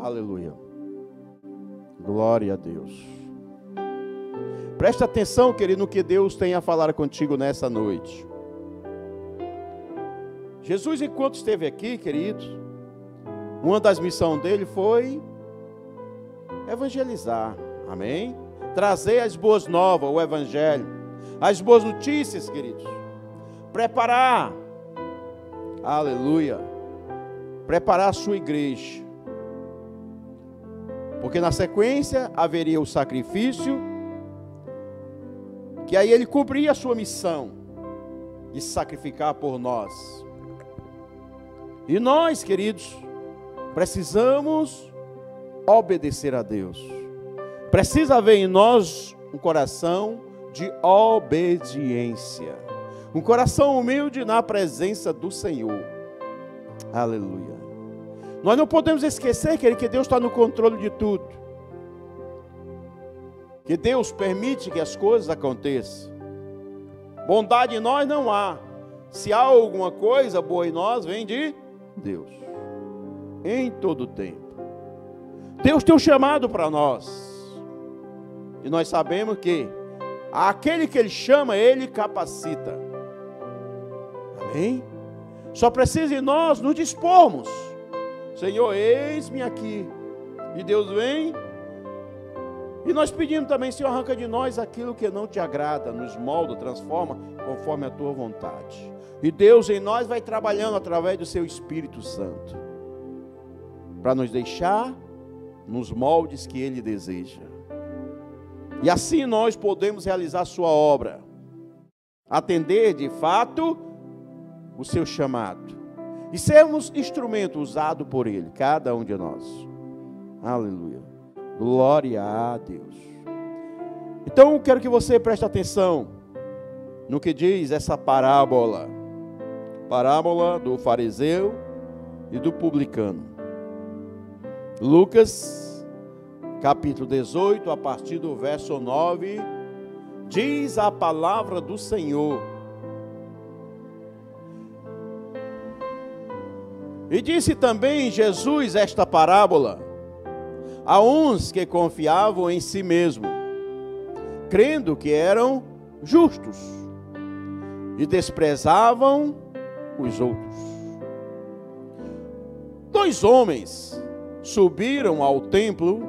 Aleluia. Glória a Deus. Presta atenção, querido, no que Deus tem a falar contigo nessa noite. Jesus, enquanto esteve aqui, querido, uma das missões dele foi evangelizar. Amém? Trazer as boas novas, o evangelho. As boas notícias, queridos. Preparar. Aleluia. Preparar a sua igreja. Porque na sequência haveria o sacrifício, que aí ele cumpria a sua missão de sacrificar por nós. E nós, queridos, precisamos obedecer a Deus. Precisa haver em nós um coração de obediência. Um coração humilde na presença do Senhor. Aleluia. Nós não podemos esquecer, querido, que Deus está no controle de tudo. Que Deus permite que as coisas aconteçam. Bondade em nós não há. Se há alguma coisa boa em nós, vem de Deus. Em todo tempo. Deus tem um chamado para nós. E nós sabemos que aquele que Ele chama, Ele capacita. Amém? Só precisa de nós nos dispormos. Senhor, eis-me aqui. E Deus vem. E nós pedimos também, Senhor, arranca de nós aquilo que não te agrada, nos molda, transforma, conforme a tua vontade. E Deus em nós vai trabalhando através do seu Espírito Santo, para nos deixar nos moldes que Ele deseja. E assim nós podemos realizar a sua obra, atender de fato o seu chamado, e sermos instrumento usado por Ele, cada um de nós. Aleluia. Glória a Deus. Então eu quero que você preste atenção no que diz essa parábola. Parábola do fariseu e do publicano. Lucas, capítulo 18, a partir do verso 9, diz a palavra do Senhor. E disse também Jesus esta parábola a uns que confiavam em si mesmo, crendo que eram justos, e desprezavam os outros. 2 homens subiram ao templo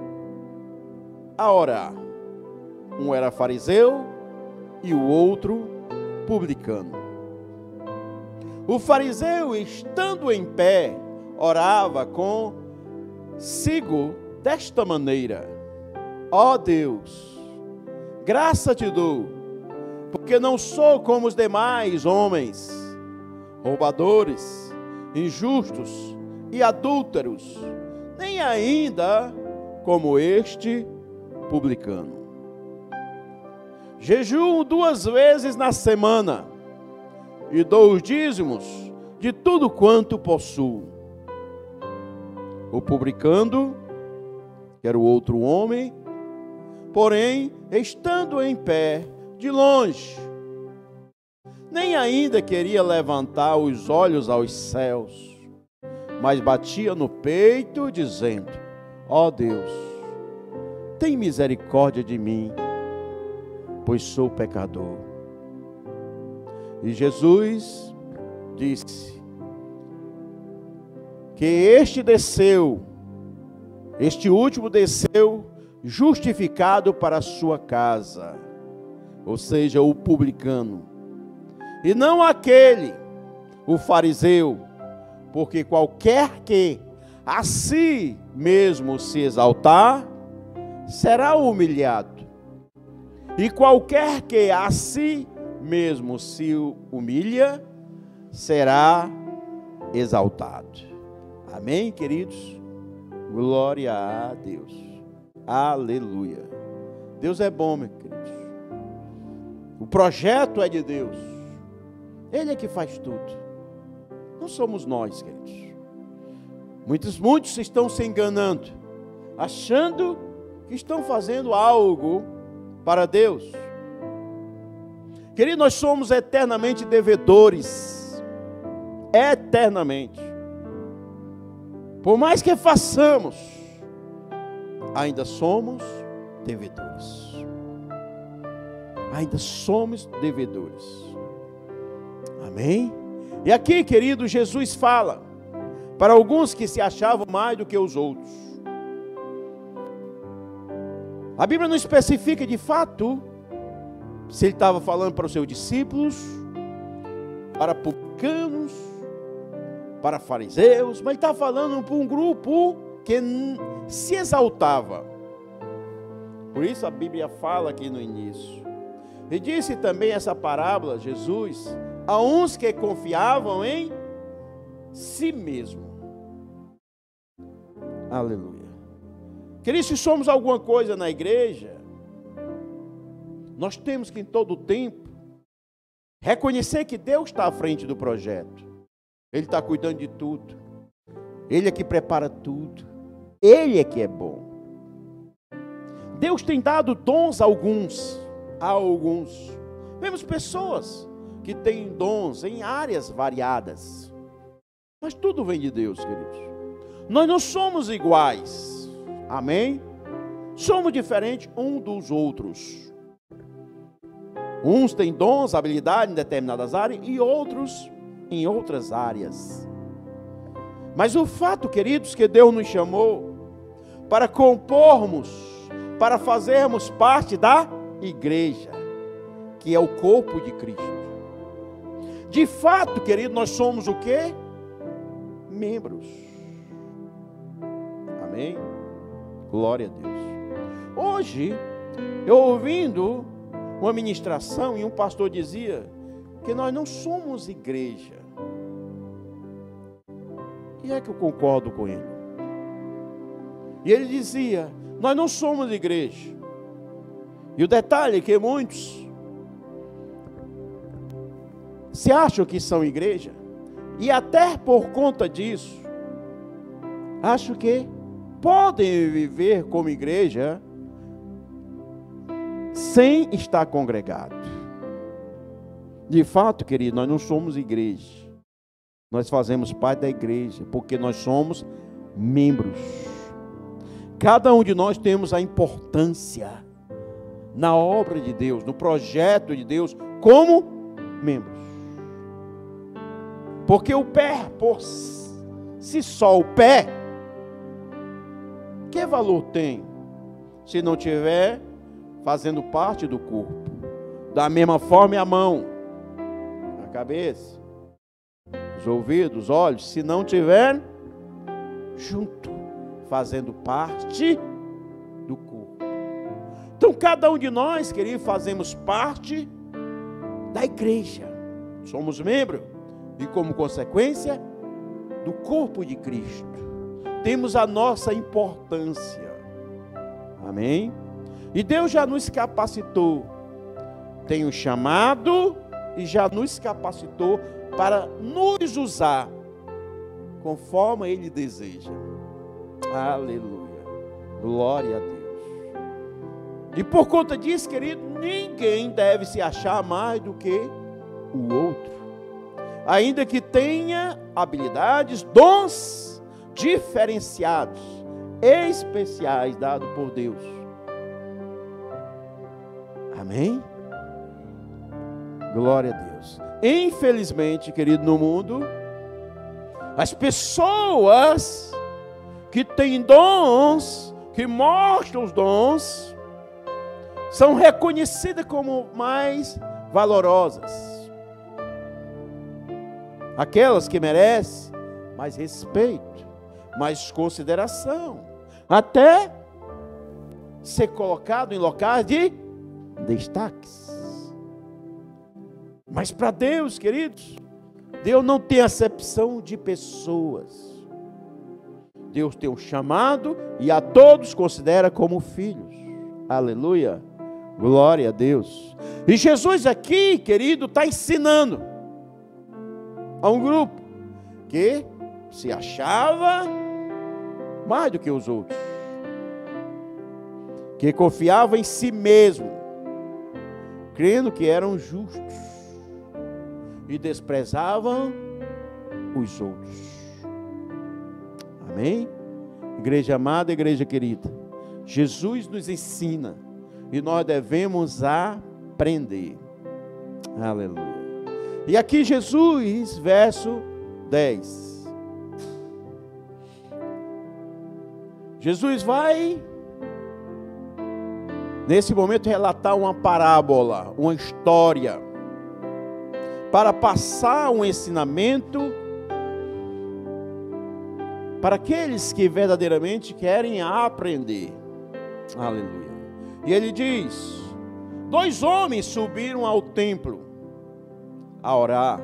a orar. Um era fariseu e o outro publicano. O fariseu, estando em pé, orava consigo desta maneira: ó Deus, graça te dou, porque não sou como os demais homens, roubadores, injustos e adúlteros, nem ainda como este publicano. Jejuo 2 vezes na semana e dou os dízimos de tudo quanto possuo. O publicano, que era o outro homem, porém, estando em pé, de longe, nem ainda queria levantar os olhos aos céus, mas batia no peito, dizendo: ó Deus, tem misericórdia de mim, pois sou pecador. E Jesus disse que este último desceu justificado para a sua casa, ou seja, o publicano, e não aquele, o fariseu, porque qualquer que a si mesmo se exaltar, será humilhado, e qualquer que a si mesmo se humilha, será exaltado. Amém, queridos? Glória a Deus. Aleluia. Deus é bom, meus queridos. O projeto é de Deus. Ele é que faz tudo. Não somos nós, queridos. Muitos estão se enganando, achando que estão fazendo algo para Deus. Querido, nós somos eternamente devedores. Eternamente. Por mais que façamos, ainda somos devedores. Ainda somos devedores. Amém? E aqui, querido, Jesus fala para alguns que se achavam mais do que os outros. A Bíblia não especifica de fato se ele estava falando para os seus discípulos, para publicanos, para fariseus, mas ele estava falando para um grupo que se exaltava. Por isso a Bíblia fala aqui no início. E disse também essa parábola, Jesus, a uns que confiavam em si mesmo. Aleluia. Queridos, se somos alguma coisa na igreja, nós temos que em todo tempo reconhecer que Deus está à frente do projeto. Ele está cuidando de tudo. Ele é que prepara tudo. Ele é que é bom. Deus tem dado dons a alguns. Vemos pessoas que têm dons em áreas variadas. Mas tudo vem de Deus, queridos. Nós não somos iguais. Amém? Somos diferentes uns dos outros. Uns têm dons, habilidade em determinadas áreas e outros em outras áreas. Mas o fato, queridos, que Deus nos chamou para compormos, para fazermos parte da igreja, que é o corpo de Cristo. De fato, querido, nós somos o quê? Membros. Amém? Glória a Deus. Hoje, eu ouvindo uma ministração e um pastor dizia que nós não somos igreja. E é que eu concordo com ele. E ele dizia, nós não somos igreja. E o detalhe é que muitos se acham que são igreja, e até por conta disso, acham que podem viver como igreja sem estar congregado. De fato, querido, nós não somos igreja. Nós fazemos parte da igreja, porque nós somos membros. Cada um de nós temos a importância na obra de Deus, no projeto de Deus, como membros. Porque o pé, por si só, o pé, que valor tem se não tiver fazendo parte do corpo? Da mesma forma, a mão, a cabeça, os ouvidos, os olhos, se não tiver junto, fazendo parte do corpo. Então, cada um de nós, querido, fazemos parte da igreja. Somos membros e, como consequência, do corpo de Cristo. Temos a nossa importância. Amém? E Deus já nos capacitou. Tem um chamado e já nos capacitou para nos usar conforme Ele deseja. Aleluia. Glória a Deus. E por conta disso, querido, ninguém deve se achar mais do que o outro. Ainda que tenha habilidades, dons diferenciados, especiais dados por Deus. Amém? Glória a Deus. Infelizmente, querido, no mundo, as pessoas que têm dons, que mostram os dons, são reconhecidas como mais valorosas. Aquelas que merecem mais respeito, mais consideração, até ser colocado em locais de destaques. Mas para Deus, queridos, Deus não tem acepção de pessoas. Deus tem um chamado e a todos considera como filhos. Aleluia. Glória a Deus. E Jesus aqui, querido, está ensinando a um grupo que se achava mais do que os outros, que confiava em si mesmo, crendo que eram justos e desprezavam os outros. Amém? Igreja amada, igreja querida, Jesus nos ensina e nós devemos aprender. Aleluia. E aqui Jesus, verso 10. Jesus vai, nesse momento, relatar uma parábola, uma história, para passar um ensinamento para aqueles que verdadeiramente querem aprender. Aleluia. E ele diz: 2 homens subiram ao templo a orar.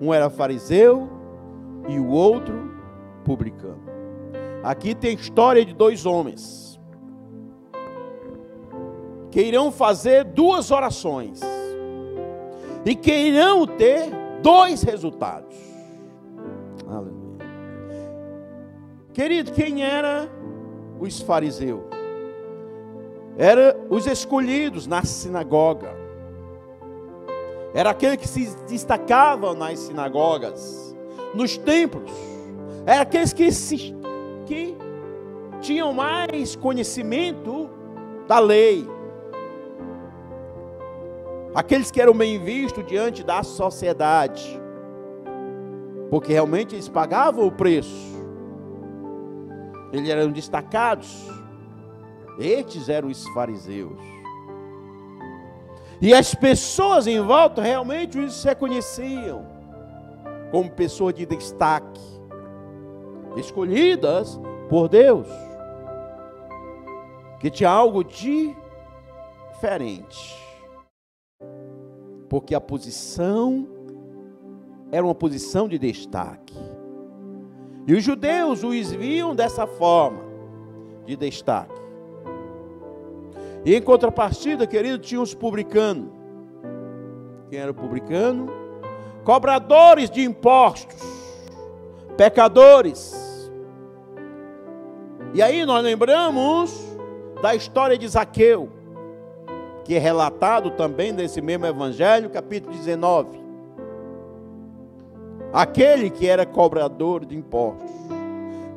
Um era fariseu e o outro publicano. Aqui tem a história de 2 homens que irão fazer 2 orações e que irão ter 2 resultados. Aleluia. Querido, quem eram os fariseus? Eram os escolhidos na sinagoga. Era aquele que se destacavam nas sinagogas, nos templos. Era aqueles que tinham mais conhecimento da lei. Aqueles que eram bem vistos diante da sociedade, porque realmente eles pagavam o preço. Eles eram destacados. Estes eram os fariseus. E as pessoas em volta realmente os reconheciam como pessoas de destaque, escolhidas por Deus, que tinha algo diferente, porque a posição era uma posição de destaque. E os judeus os viam dessa forma, de destaque. E em contrapartida, querido, tinha os publicanos. Quem era o publicano? Cobradores de impostos, pecadores. E aí nós lembramos da história de Zaqueu, que é relatado também nesse mesmo evangelho, capítulo 19. Aquele que era cobrador de impostos,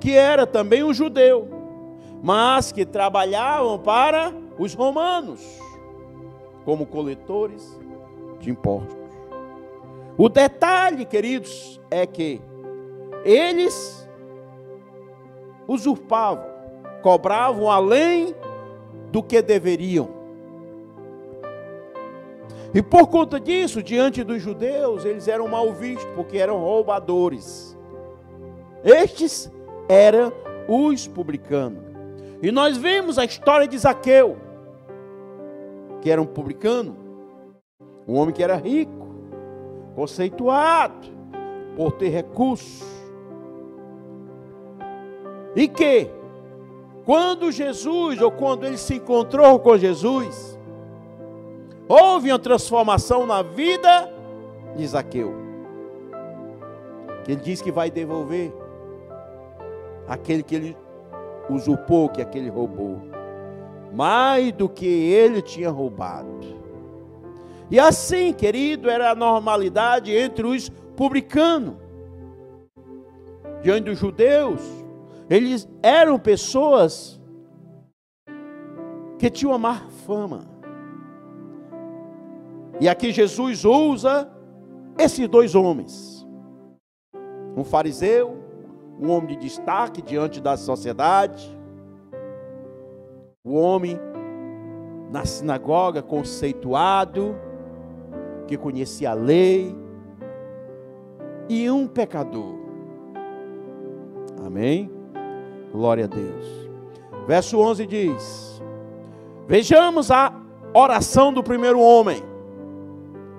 que era também um judeu, mas que trabalhavam para os romanos, como coletores de impostos. O detalhe, queridos, é que eles usurpavam, cobravam além do que deveriam. E por conta disso, diante dos judeus, eles eram mal vistos, porque eram roubadores. Estes eram os publicanos. E nós vemos a história de Zaqueu, que era um publicano, um homem que era rico, conceituado, por ter recursos. E que, quando Jesus, ou quando ele se encontrou com Jesus, houve uma transformação na vida de Zaqueu. Que ele diz que vai devolver aquele que ele usurpou, que aquele roubou, mais do que ele tinha roubado. E assim, querido, era a normalidade entre os publicanos. Diante dos judeus, eles eram pessoas que tinham uma má fama. E aqui Jesus usa esses 2 homens. Um fariseu, um homem de destaque diante da sociedade. O homem na sinagoga conceituado, que conhecia a lei. E um pecador. Amém? Glória a Deus. Verso 11 diz: vejamos a oração do primeiro homem,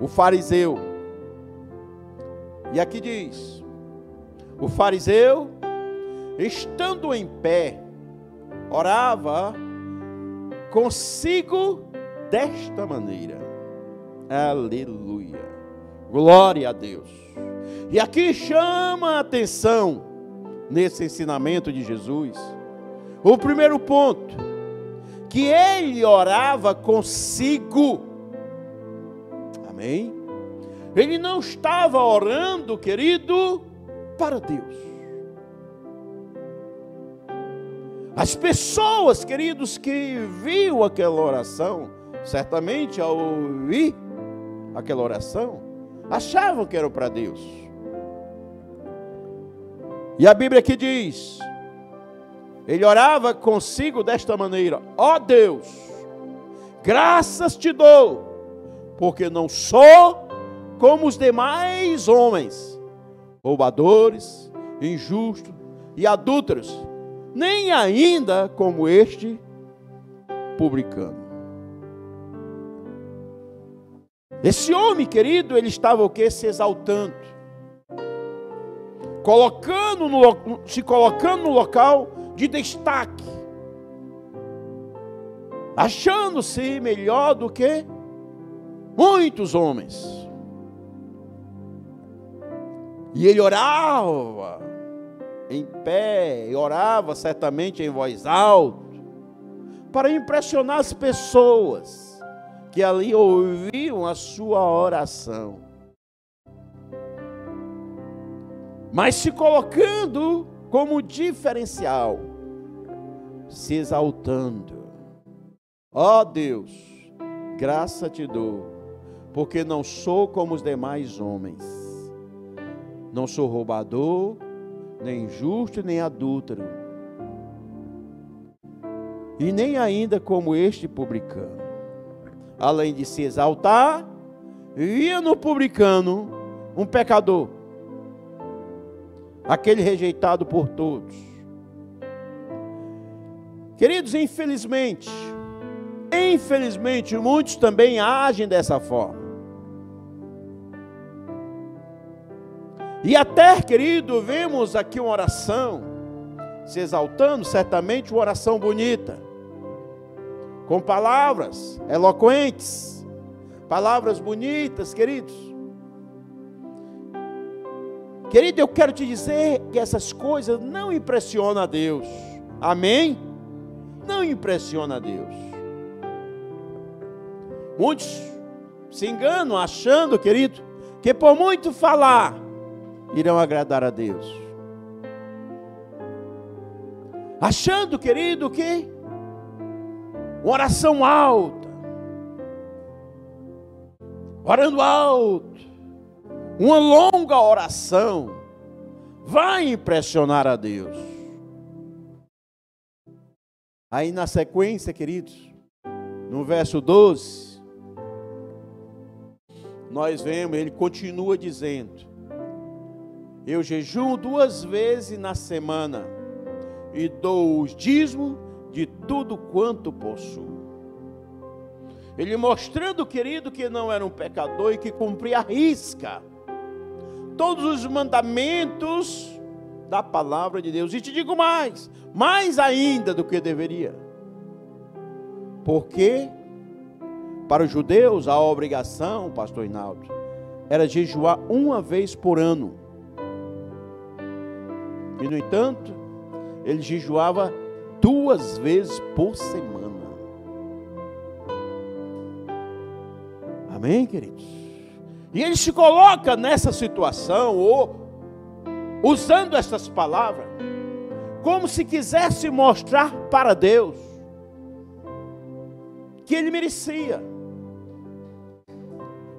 o fariseu. E aqui diz: o fariseu, estando em pé, orava consigo desta maneira. Aleluia. Glória a Deus. E aqui chama a atenção, nesse ensinamento de Jesus, o primeiro ponto, que ele orava consigo. Amém? Ele não estava orando, querido, para Deus. As pessoas, queridos, que viam aquela oração, certamente ao ouvir aquela oração, achavam que era para Deus. E a Bíblia aqui diz, ele orava consigo desta maneira: ó Deus, graças te dou, porque não sou como os demais homens, roubadores, injustos e adúlteros, nem ainda como este publicano. Esse homem, querido, ele estava o quê? Se exaltando, se colocando no local de destaque, achando-se melhor do que muitos homens. E ele orava em pé, e orava certamente em voz alta, para impressionar as pessoas que ali ouviam a sua oração, mas se colocando como diferencial, se exaltando: ó Deus, graça te dou, porque não sou como os demais homens, não sou roubador, nem injusto, nem adúltero, e nem ainda como este publicano. Além de se exaltar, via no publicano um pecador, aquele rejeitado por todos. Queridos, infelizmente, muitos também agem dessa forma. E até, querido, vemos aqui uma oração se exaltando, certamente uma oração bonita, com palavras eloquentes, palavras bonitas, queridos. Querido, eu quero te dizer que essas coisas não impressionam a Deus. Amém? Não impressiona a Deus. Muitos se enganam achando, querido, que por muito falar, irão agradar a Deus. Achando, querido, que uma oração alta, orando alto, uma longa oração, vai impressionar a Deus. Aí na sequência, queridos, no verso 12, nós vemos, ele continua dizendo: eu jejuo 2 vezes na semana e dou os dízimos de tudo quanto possuo. Ele mostrando, querido, que não era um pecador e que cumpria à risca todos os mandamentos da palavra de Deus. E te digo mais ainda do que deveria. Porque para os judeus a obrigação, pastor Hinaldo, era jejuar 1 vez por ano. E no entanto, ele jejuava 2 vezes por semana. Amém, queridos? E ele se coloca nessa situação, ou usando essas palavras, como se quisesse mostrar para Deus que ele merecia,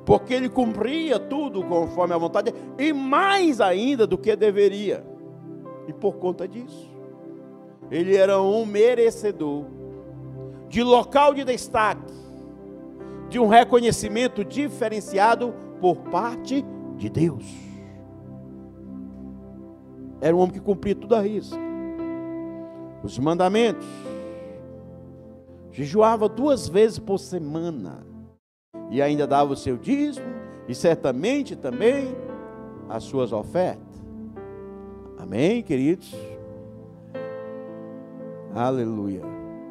porque ele cumpria tudo conforme a vontade, e mais ainda do que deveria. E por conta disso, ele era um merecedor de local de destaque, de um reconhecimento diferenciado por parte de Deus. Era um homem que cumpria tudo à risca, os mandamentos, jejuava 2 vezes por semana, e ainda dava o seu dízimo, e certamente também as suas ofertas. Amém, queridos? Aleluia,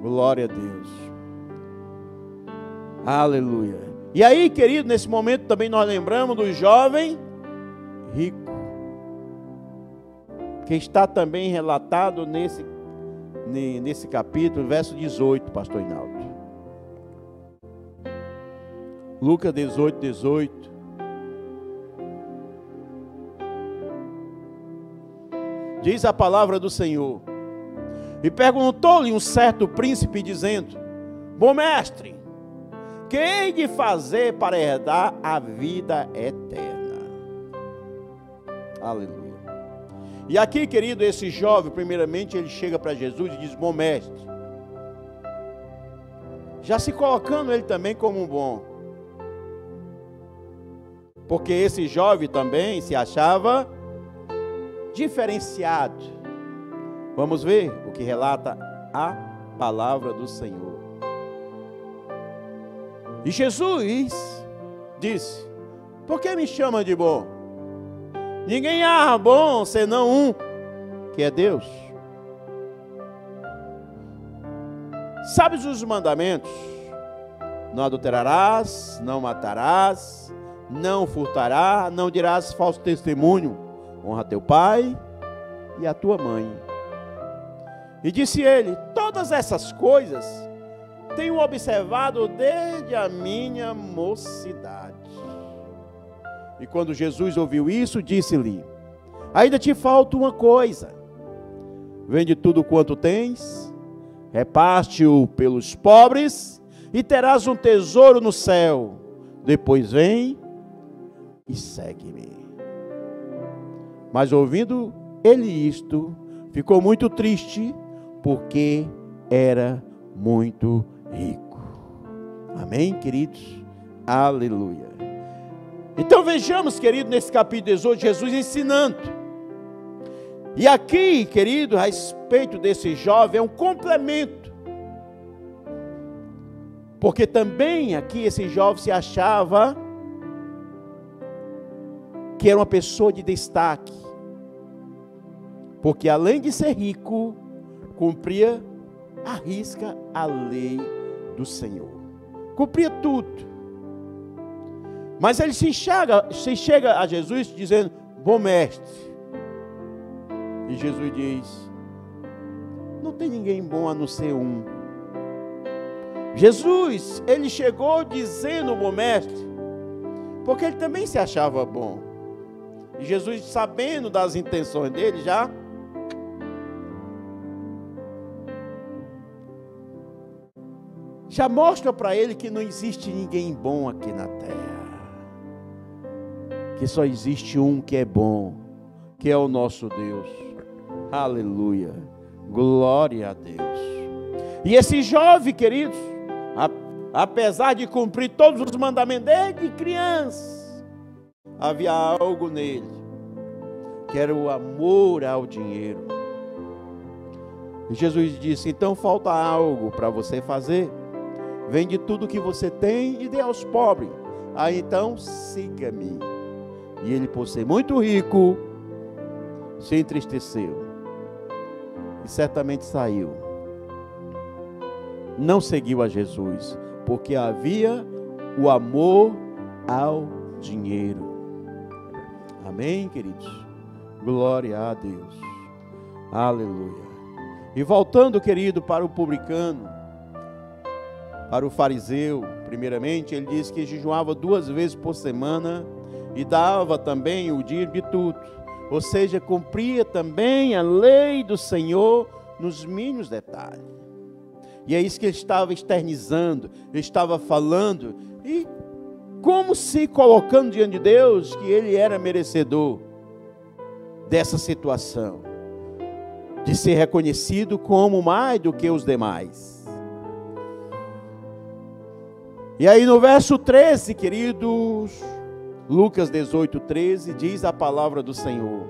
glória a Deus, aleluia. E aí, querido, nesse momento também nós lembramos do jovem rico, que está também relatado nesse capítulo, verso 18, pastor Hinaldo. Lucas 18. Diz a palavra do Senhor: E perguntou-lhe um certo príncipe, dizendo: bom mestre, que hei de fazer para herdar a vida eterna? Aleluia. E aqui, querido, esse jovem, primeiramente, ele chega para Jesus e diz: bom mestre. Já se colocando ele também como um bom. Porque esse jovem também se achava diferenciado. Vamos ver o que relata a palavra do Senhor. E Jesus disse: por que me chama de bom? Ninguém há bom senão um, que é Deus. Sabes os mandamentos? Não adulterarás, não matarás, não furtarás, não dirás falso testemunho, honra teu pai e a tua mãe. E disse ele: todas essas coisas tenho observado desde a minha mocidade. E quando Jesus ouviu isso, disse-lhe: ainda te falta uma coisa. Vende tudo quanto tens, reparte-o pelos pobres, e terás um tesouro no céu. Depois vem e segue-me. Mas ouvindo ele isto, ficou muito triste, porque era muito rico. Amém, queridos? Aleluia. Então vejamos, querido, nesse capítulo 18, Jesus ensinando. E aqui, querido, a respeito desse jovem, é um complemento. Porque também aqui esse jovem se achava que era uma pessoa de destaque. Porque além de ser rico, cumpria à risca a lei do Senhor. Cumpria tudo. Mas ele se chega a Jesus dizendo: bom mestre. E Jesus diz: não tem ninguém bom a não ser um. Jesus, ele chegou dizendo bom mestre, porque ele também se achava bom. E Jesus, sabendo das intenções dele, já mostra para ele que não existe ninguém bom aqui na terra. Que só existe um que é bom, que é o nosso Deus. Aleluia. Glória a Deus. E esse jovem, queridos, apesar de cumprir todos os mandamentos desde criança, havia algo nele, que era o amor ao dinheiro. E Jesus disse: então falta algo para você fazer. Vende tudo que você tem e dê aos pobres. Aí então siga-me. E ele, por ser muito rico, se entristeceu. E certamente saiu. Não seguiu a Jesus, porque havia o amor ao dinheiro. Amém, queridos? Glória a Deus. Aleluia. E voltando, querido, para o publicano, para o fariseu, primeiramente, ele diz que jejuava 2 vezes por semana e dava também o dízimo de tudo. Ou seja, cumpria também a lei do Senhor nos mínimos detalhes. E é isso que ele estava externizando, ele estava falando, e como se colocando diante de Deus que ele era merecedor dessa situação, de ser reconhecido como mais do que os demais. E aí no verso 13, queridos, Lucas 18, 13, diz a palavra do Senhor: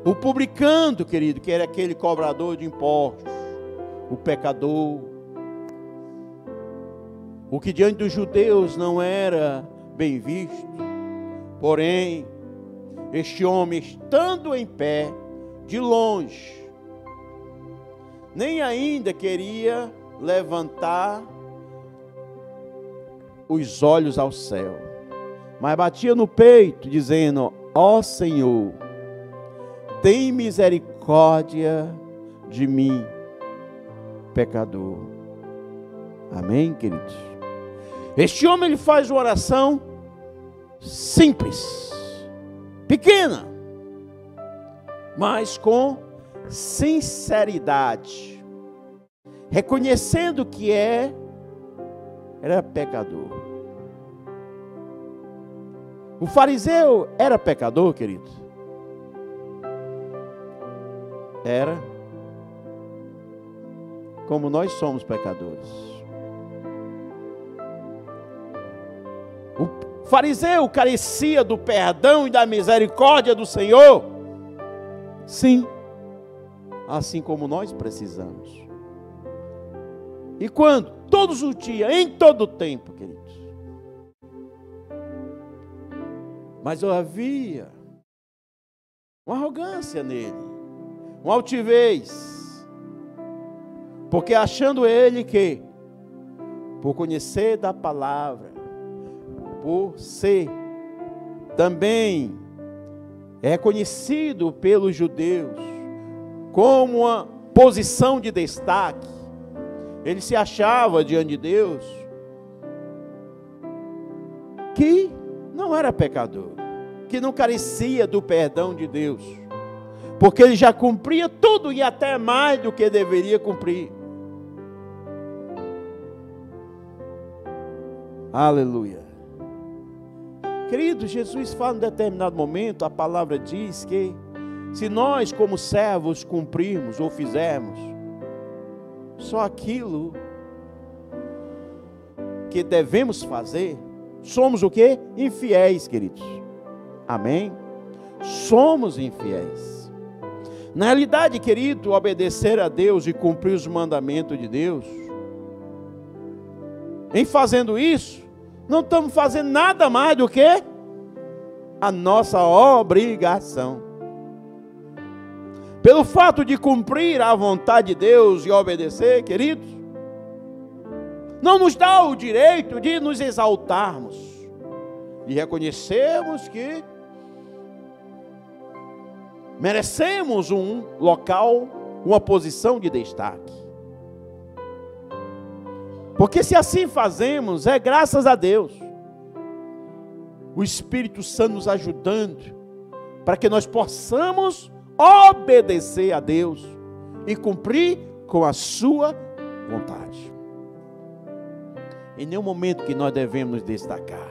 o publicano, querido, que era aquele cobrador de impostos, o pecador, o que diante dos judeus não era bem visto, porém, este homem, estando em pé, de longe, nem ainda queria levantar os olhos ao céu, mas batia no peito, dizendo: ó Senhor, tem misericórdia de mim, pecador. Amém, queridos? Este homem, ele faz uma oração simples, pequena, mas com sinceridade. reconhecendo que era pecador. O fariseu era pecador, querido? Era. Como nós somos pecadores. O fariseu carecia do perdão e da misericórdia do Senhor? Sim. Assim como nós precisamos. E quando? Todos os dias, em todo o tempo, queridos. Mas havia uma arrogância nele, uma altivez, porque achando ele que, por conhecer da palavra, por ser também reconhecido pelos judeus como uma posição de destaque, ele se achava diante de Deus que não era pecador, que não carecia do perdão de Deus, porque ele já cumpria tudo e até mais do que deveria cumprir. Aleluia. Querido, Jesus fala em determinado momento, a palavra diz que se nós como servos cumprirmos ou fizermos só aquilo que devemos fazer, somos o quê? Infiéis, queridos. Amém? Somos infiéis. Na realidade, querido, obedecer a Deus e cumprir os mandamentos de Deus, em fazendo isso, não estamos fazendo nada mais do que a nossa obrigação. Pelo fato de cumprir a vontade de Deus e obedecer, queridos, não nos dá o direito de nos exaltarmos, de reconhecermos que merecemos um local, uma posição de destaque. Porque se assim fazemos, é graças a Deus, o Espírito Santo nos ajudando, para que nós possamos obedecer a Deus e cumprir com a sua vontade. Em nenhum momento que nós devemos nos destacar.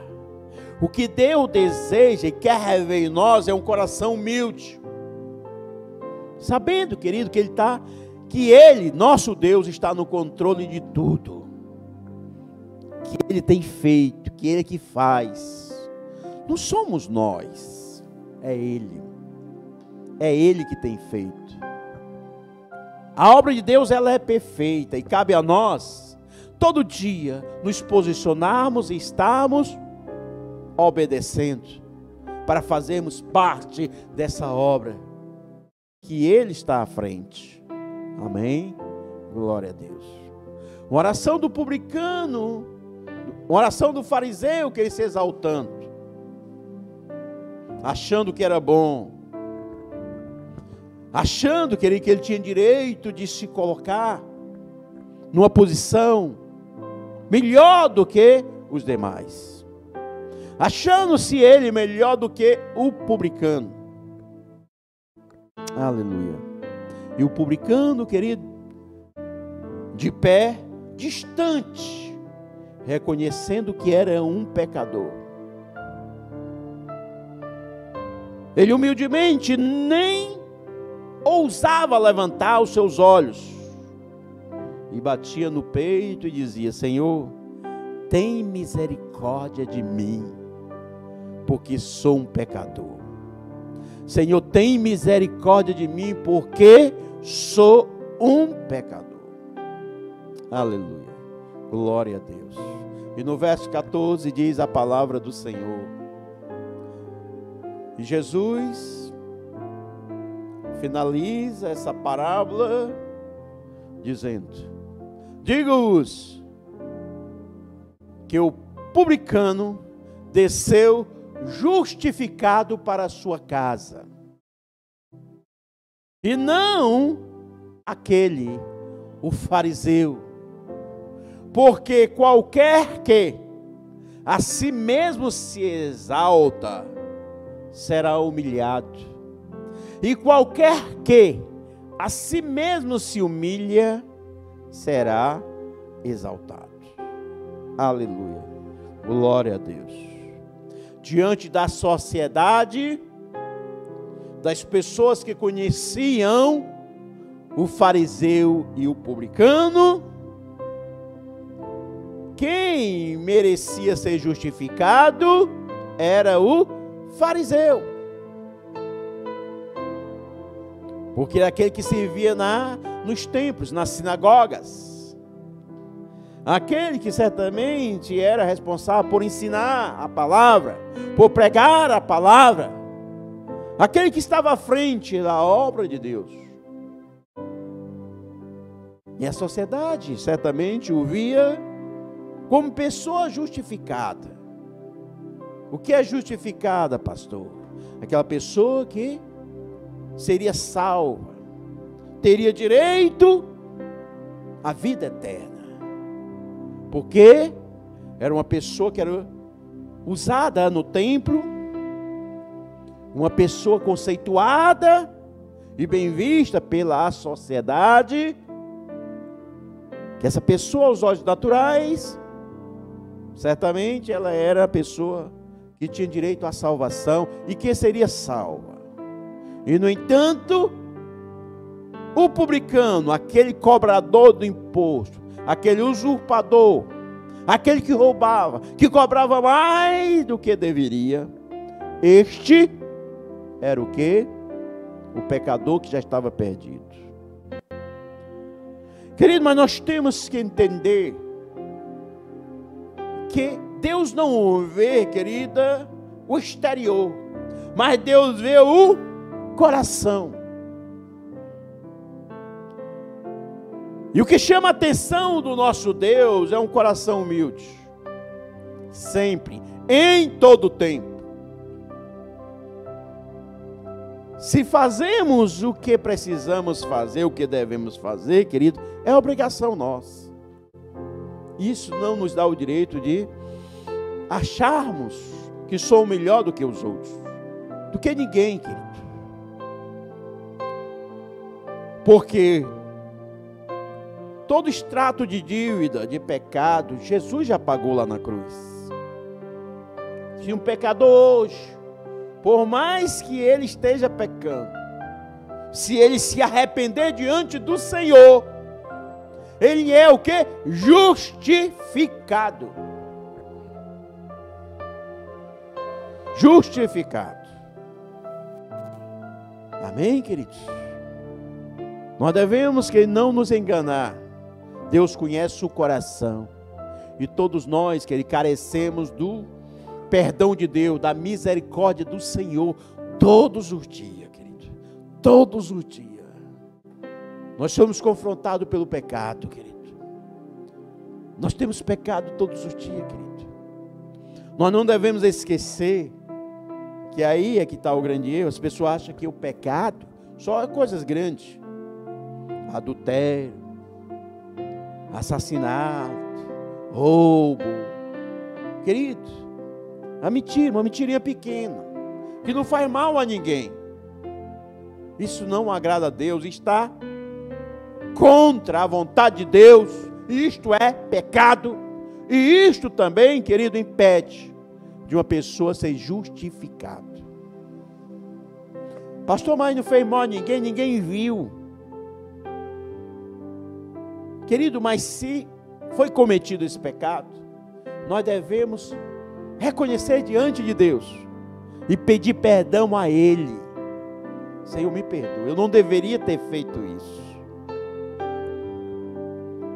O que Deus deseja e quer revelar em nós é um coração humilde, sabendo, querido, que Ele, nosso Deus, está no controle de tudo, que Ele tem feito, que Ele que faz. Não somos nós, é Ele. É Ele que tem feito. A obra de Deus, ela é perfeita e cabe a nós, todo dia, nos posicionarmos e estarmos obedecendo, para fazermos parte dessa obra, que Ele está à frente. Amém? Glória a Deus. Uma oração do publicano, uma oração do fariseu, que ele se exaltando, achando que era bom, achando que ele tinha direito de se colocar numa posição melhor do que os demais, achando-se ele melhor do que o publicano. Aleluia. E o publicano, querido, de pé, distante, reconhecendo que era um pecador, ele humildemente nem ousava levantar os seus olhos, e batia no peito e dizia: Senhor, tem misericórdia de mim, porque sou um pecador. Senhor, tem misericórdia de mim, porque sou um pecador. Aleluia, glória a Deus. E no verso 14 diz a palavra do Senhor, e Jesus finaliza essa parábola dizendo: digo-vos que o publicano desceu justificado para a sua casa, e não aquele, o fariseu, porque qualquer que a si mesmo se exalta será humilhado, e qualquer que a si mesmo se humilha será exaltado. Aleluia. Glória a Deus. Diante da sociedade, das pessoas que conheciam o fariseu e o publicano, quem merecia ser justificado era o fariseu. Porque era aquele que servia nos templos, nas sinagogas. Aquele que certamente era responsável por ensinar a palavra, por pregar a palavra. Aquele que estava à frente da obra de Deus. E a sociedade certamente o via como pessoa justificada. O que é justificada, pastor? Aquela pessoa que seria salva, teria direito à vida eterna. Porque era uma pessoa que era usada no templo, uma pessoa conceituada e bem vista pela sociedade, que essa pessoa aos olhos naturais, certamente ela era a pessoa que tinha direito à salvação e que seria salva. E no entanto, o publicano, aquele cobrador do imposto, aquele usurpador, aquele que roubava, que cobrava mais do que deveria, este era o quê? O pecador que já estava perdido. Querido, mas nós temos que entender que Deus não vê, querida, o exterior, mas Deus vê o coração. E o que chama a atenção do nosso Deus é um coração humilde. Sempre, em todo tempo. Se fazemos o que precisamos fazer, o que devemos fazer, querido, é obrigação nossa. Isso não nos dá o direito de acharmos que somos melhor do que os outros, do que ninguém, querido. Porque todo extrato de dívida, de pecado, Jesus já pagou lá na cruz. Se um pecador hoje, por mais que ele esteja pecando, se ele se arrepender diante do Senhor, ele é o que? Justificado. Justificado. Amém, queridos? Nós devemos que não nos enganar. Deus conhece o coração. E todos nós que carecemos do perdão de Deus, da misericórdia do Senhor, todos os dias, querido. Todos os dias. Nós somos confrontados pelo pecado, querido. Nós temos pecado todos os dias, querido. Nós não devemos esquecer que aí é que está o grande erro. As pessoas acham que o pecado só é coisas grandes. Adultério, assassinato, roubo. Querido, uma mentirinha pequena, que não faz mal a ninguém. Isso não agrada a Deus, está contra a vontade de Deus. Isto é pecado. E isto também, querido, impede de uma pessoa ser justificada. Pastor, mas não fez mal a ninguém, ninguém viu. Querido, mas se foi cometido esse pecado, nós devemos reconhecer diante de Deus e pedir perdão a Ele. Senhor, me perdoa, eu não deveria ter feito isso.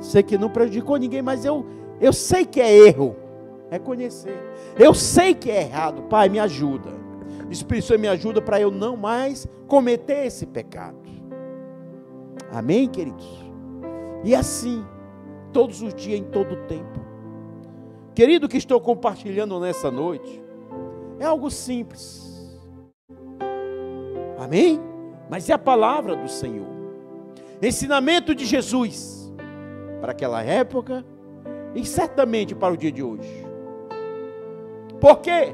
Sei que não prejudicou ninguém, mas eu sei que é erro. Reconhecer. Eu sei que é errado. Pai, me ajuda. Espírito Santo, me ajuda para eu não mais cometer esse pecado. Amém, queridos? E assim, todos os dias, em todo o tempo. Querido, que estou compartilhando nessa noite, é algo simples. Amém? Mas é a palavra do Senhor. Ensinamento de Jesus para aquela época e certamente para o dia de hoje. Por quê?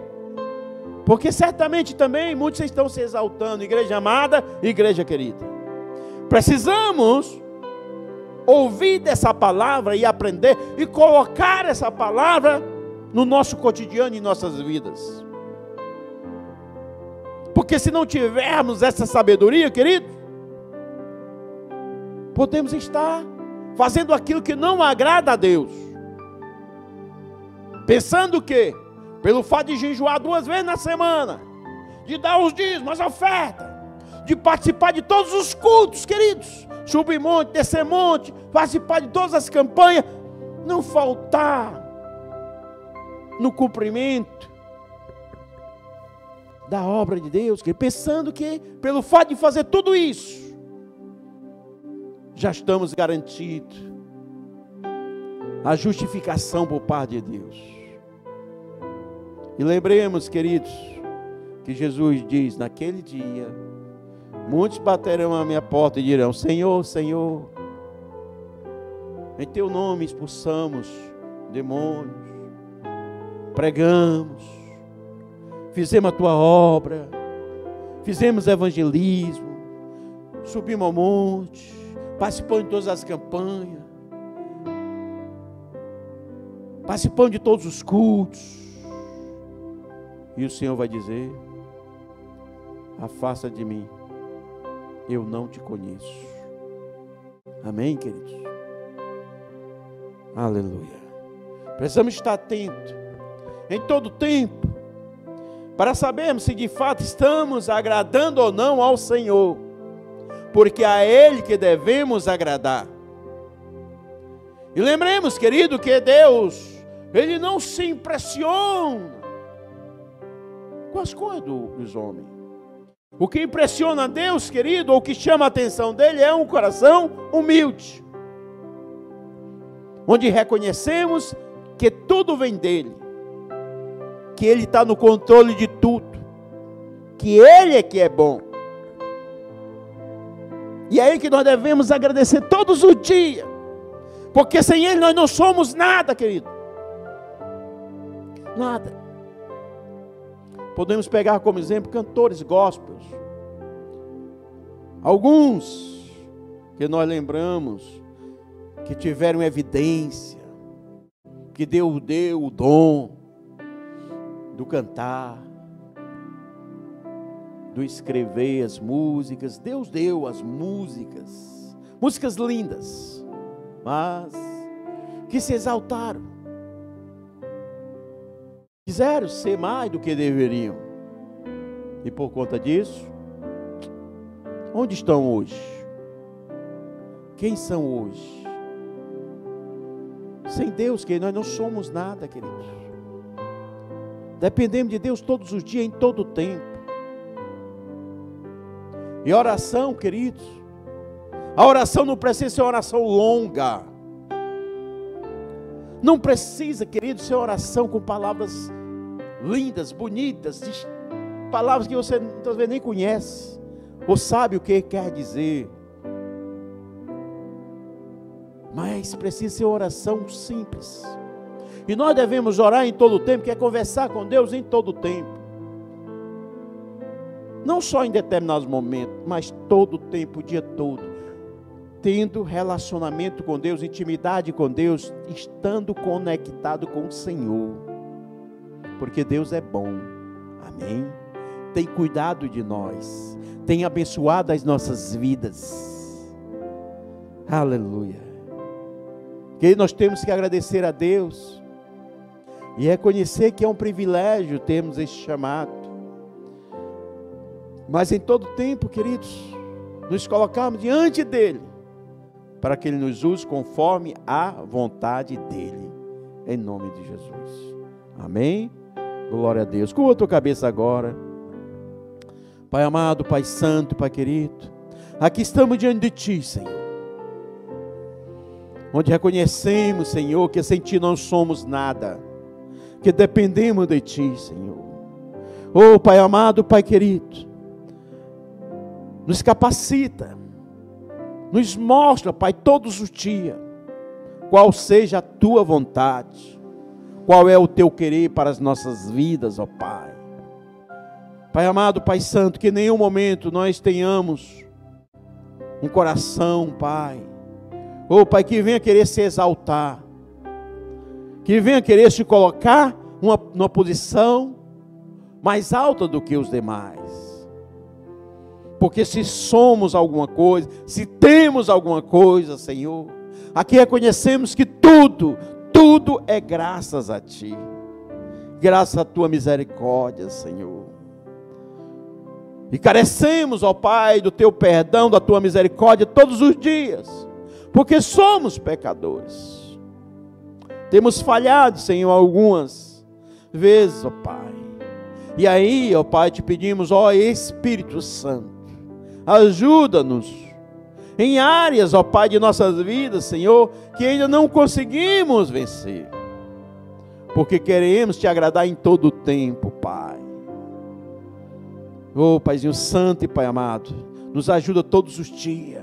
Porque certamente também muitos estão se exaltando, igreja amada, igreja querida. Precisamos ouvir dessa palavra e aprender e colocar essa palavra no nosso cotidiano e em nossas vidas. Porque se não tivermos essa sabedoria, querido, podemos estar fazendo aquilo que não agrada a Deus, pensando que, pelo fato de jejuar 2 vezes na semana, de dar os dízimos, as ofertas, de participar de todos os cultos, queridos, subir monte, descer monte, participar de todas as campanhas, não faltar no cumprimento da obra de Deus, pensando que pelo fato de fazer tudo isso, já estamos garantidos a justificação por parte de Deus. E lembremos, queridos, que Jesus diz: naquele dia, muitos baterão à minha porta e dirão: Senhor, Senhor, em teu nome expulsamos demônios, pregamos, fizemos a tua obra, fizemos evangelismo, subimos ao monte, participamos de todas as campanhas, participamos de todos os cultos. E o Senhor vai dizer: afasta de mim, eu não te conheço. Amém, queridos? Aleluia. Precisamos estar atentos em todo tempo, para sabermos se de fato estamos agradando ou não ao Senhor, porque é a Ele que devemos agradar. E lembremos, querido, que Deus, Ele não se impressiona com as coisas dos homens. O que impressiona a Deus, querido, ou o que chama a atenção dele, é um coração humilde, onde reconhecemos que tudo vem dele, que Ele está no controle de tudo, que Ele é que é bom, e é Ele que nós devemos agradecer todos os dias, porque sem Ele nós não somos nada, querido, nada. Podemos pegar como exemplo cantores gospels, alguns que nós lembramos que tiveram evidência, que Deus deu o dom do cantar, do escrever as músicas. Deus deu as músicas, músicas lindas, mas que se exaltaram, quiseram ser mais do que deveriam, e por conta disso, onde estão hoje? Quem são hoje? Sem Deus, que nós não somos nada, queridos. Dependemos de Deus todos os dias, em todo o tempo. E oração, queridos, a oração não precisa ser uma oração longa. Não precisa, queridos, ser uma oração com palavras lindas, bonitas, palavras que você muitas vezes nem conhece, ou sabe o que quer dizer. Mas precisa ser uma oração simples. E nós devemos orar em todo o tempo, que é conversar com Deus em todo o tempo. Não só em determinados momentos, mas todo o tempo, o dia todo. Tendo relacionamento com Deus, intimidade com Deus, estando conectado com o Senhor. Porque Deus é bom. Amém? Tem cuidado de nós. Tem abençoado as nossas vidas. Aleluia. Que nós temos que agradecer a Deus e reconhecer que é um privilégio termos esse chamado. Mas em todo tempo, queridos, nos colocarmos diante dEle, para que Ele nos use conforme a vontade dEle, em nome de Jesus. Amém? Glória a Deus. Curva a tua cabeça agora. Pai amado, Pai santo, Pai querido, aqui estamos diante de Ti, Senhor, onde reconhecemos, Senhor, que sem Ti não somos nada, que dependemos de Ti, Senhor. Oh, Pai amado, Pai querido, nos capacita, nos mostra, Pai, todos os dias, qual seja a Tua vontade, qual é o Teu querer para as nossas vidas, ó Pai. Pai amado, Pai santo, que em nenhum momento nós tenhamos um coração, Pai, Oh, Pai, que venha querer se exaltar, que venha querer se colocar numa posição mais alta do que os demais. Porque se somos alguma coisa, se temos alguma coisa, Senhor, aqui reconhecemos que tudo é graças a Ti, graças à Tua misericórdia, Senhor. E carecemos, ó Pai, do Teu perdão, da Tua misericórdia todos os dias, porque somos pecadores. Temos falhado, Senhor, algumas vezes, ó Pai. E aí, ó Pai, te pedimos, ó Espírito Santo, ajuda-nos em áreas, ó Pai, de nossas vidas, Senhor, que ainda não conseguimos vencer, porque queremos Te agradar em todo o tempo, Pai. Oh, Paizinho Santo e Pai amado, nos ajuda todos os dias,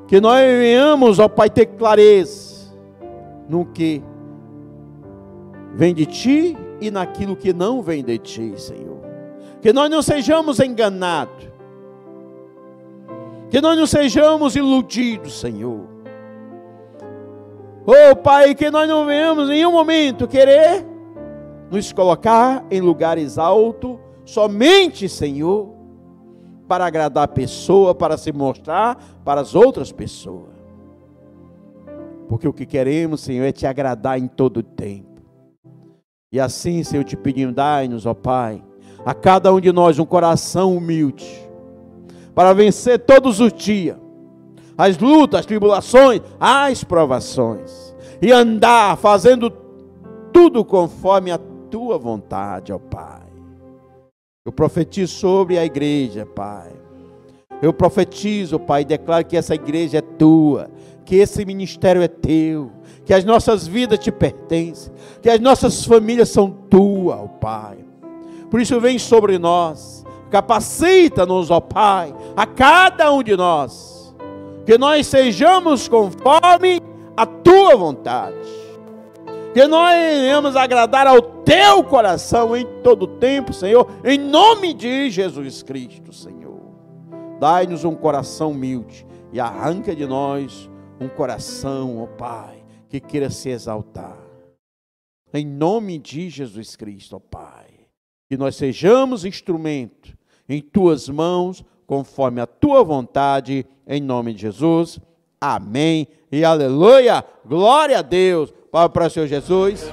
que nós venhamos, ó Pai, ter clareza no que vem de Ti e naquilo que não vem de Ti, Senhor. Que nós não sejamos enganados, que nós não sejamos iludidos, Senhor. Oh Pai, que nós não venhamos em nenhum momento querer nos colocar em lugares altos, somente, Senhor, para agradar a pessoa, para se mostrar para as outras pessoas. Porque o que queremos, Senhor, é Te agradar em todo o tempo. E assim, Senhor, te pedimos, dai-nos, ó Pai, a cada um de nós um coração humilde, para vencer todos os dias as lutas, as tribulações, as provações, e andar fazendo tudo conforme a Tua vontade, ó Pai. Eu profetizo sobre a igreja, Pai. Eu profetizo, Pai, e declaro que essa igreja é Tua, que esse ministério é Teu, que as nossas vidas Te pertencem, que as nossas famílias são Tuas, ó Pai. Por isso vem sobre nós, capacita-nos, ó Pai, a cada um de nós, que nós sejamos conforme a Tua vontade, que nós venhamos agradar ao Teu coração em todo o tempo, Senhor, em nome de Jesus Cristo, Senhor. Dai-nos um coração humilde e arranca de nós um coração, ó Pai, que queira se exaltar. Em nome de Jesus Cristo, ó Pai, que nós sejamos instrumento em Tuas mãos, conforme a Tua vontade, em nome de Jesus. Amém e aleluia. Glória a Deus. Para o Senhor Jesus.